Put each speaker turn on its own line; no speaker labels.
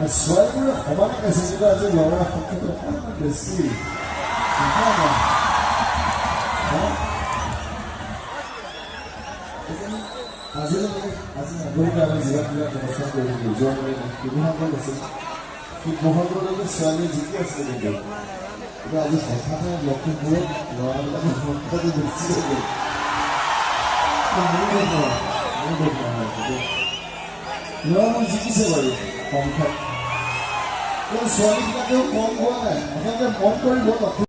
Suara kemana kasih juga aja bawa kita apa bersih. Hasilnya gue kami juga terasa dari tujuan ini apa sih? Kita mohon dulu suara jika sedikit. Kita aja hanya blocking gue, luar lagi kita di bersih. Luar jiki sebalik, kompak. Soalnya kita tuh kompor kan, makanya kompor buat waktu